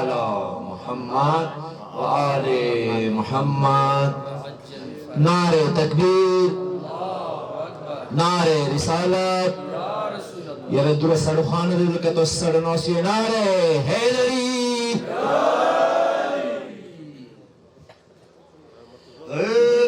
علی محمد و آل محمد. نعرہ تکبیر، نعرہ رسالت، یہ دور سڑخان دل کے تو سڑنوسی نعرہ حیدری.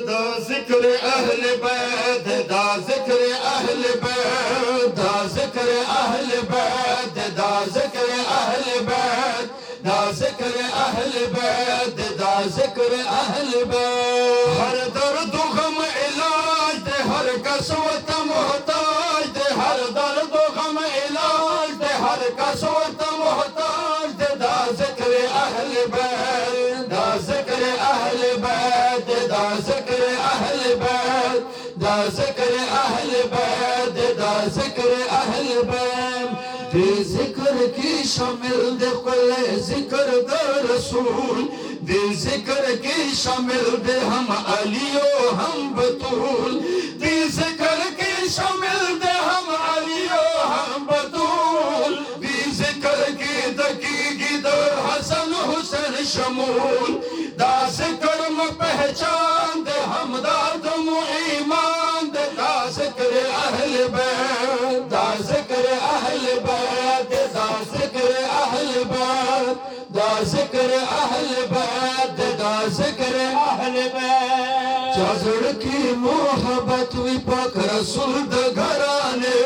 دا ذکر اہل بیت، دا ذکر اہل بیت، دا ذکر اہل بیت، دا ذکر اہل بیت، دا ذکر اہل بیت، دا ذکر اہل بیت. ہر درد و غم علاج دے، ہر قسوت محتاج دے، ہر درد و غم علاج دے، ہر قسوت محتاج دے. دا ذکر اہل بیت، دا ذکر اہل بیت، دا ذکر اہل بیت، دا ذکر اہل بیت، دا ذکر اہل بیت. دے ذکر کی شامل دے قل ذکر دا رسول، دے ذکر کی شامل دے ہم علی و ہم بطول، دے ذکر کی شامل دے ہم علی و ہم بطول، دے ذکر کی دقیقی در حسن حسین شمول. دا ذکر میں پہچان دے ہم دادم و ایمان دے. دا ذکر اہل بیت، دا ذکر اہل بیت، دا ذکر اہل بیت، دا ذکر اہل بیت، دا ذکر اہل بیت. جازڑ کی محبت وی پاک رسول دا گھرانے،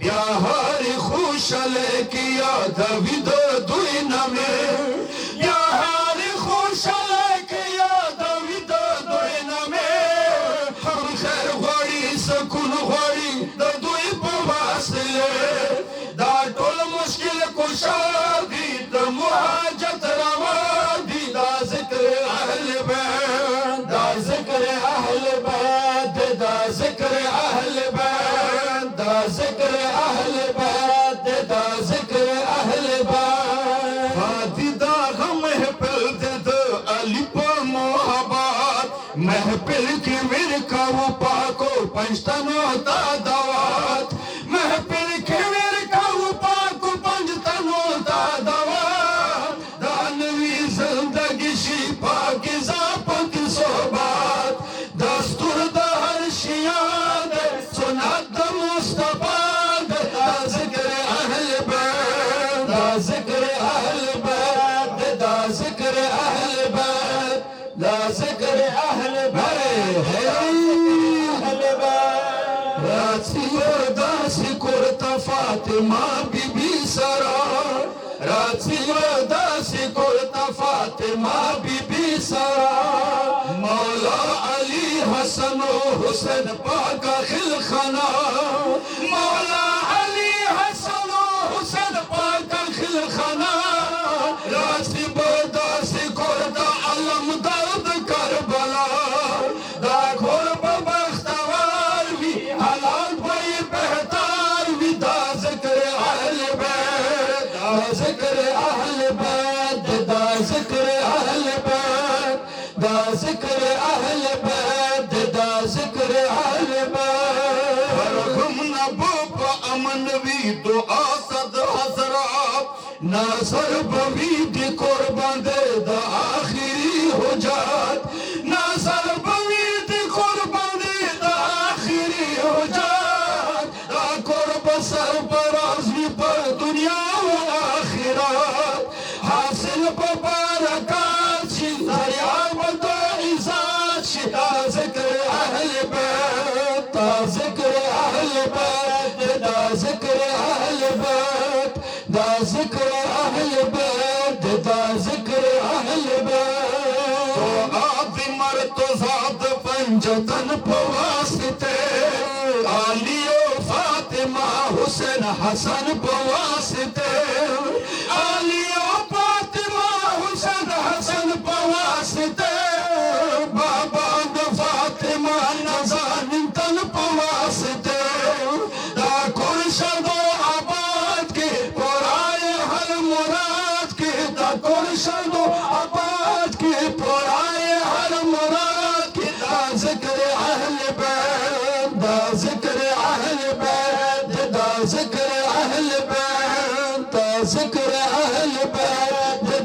بیاہاری خوش لے کیا دوی دا دوی نمے، بیاہاری خوش لے کیا دوی دا دوی نمے. ہم خیر غوڑی سکون غوڑی دا دوی پواسلے، دا ٹول مشکل کشا دی دا محاجت روا دی. دا ذکر اہل بیت، دا ذکر اہل بیت، دا ذکر اہل بیت، دا ذکر اہل بیت، دا ذکر اہل بیت. فاتی دا غم محفل دے دا علی پا محبات، محفل کی ورکا و پاکو پنجتنو دا دوات، محفل کی ورکا و پاکو پنجتنو دا دوات. دانوی زندگی شی پاکی زاپت صحبات، دستور دا ہر شیان دے سنت دا مصطفیٰ دے. دا ذکر اہل بیت، دا ذکر اہل بیت، دا ذکر اہل بیت، دا ذکر اہل بیت. راتی و داسی کرتا فاطمہ بی بی سرا، راتی و داسی کرتا فاطمہ بی بی سرا. مولا علی حسن و حسین پاک خلخنا، مولا علی حسن و حسین پاک خلخنا. راتی و داسی کرتا علم درد کربلا، دا گھر ببختوار وی حلال بھائی بہتار وی. دا ذکر اہل بیت، دا ذکر اہل بیت، دا ذکر اہل بیت، دا ذکر اہل بیت، دا ذکر اہل بیت. فرغم نبو پا امن وی دعا صد حضرات، ناصر بوی دی قربان دے دا آخری حجات، ناصر بوی دی قربان دے دا آخری حجات. دا قرب سربراز بھی پر دنیا و آخرات، حاصل ببارکات شی دریاب دا عزات شی. دا ذکر اہل بیت، دا ذکر اہل بیت، دا ذکر اہل بیت، دا ذکر اہل بیت، دا ذکر اہل بیت. تو آدھی مرتضاد پنجتن پواسطے، علی و فاطمہ حسین حسن پواسطے، علی و فاطمہ حسین حسن پواسطے. بابا دا فاطمہ نزانین تن پواسطے. دا کرشد و عباد کے پرائے ہر مراد کے، دا کرشد و عباد کے پرائے ہر مراد کے. دا ذکر اہل بیت، دا ذکر اہل بیت، دا ذکر اہل بیت، دا ذکر اہل بیت،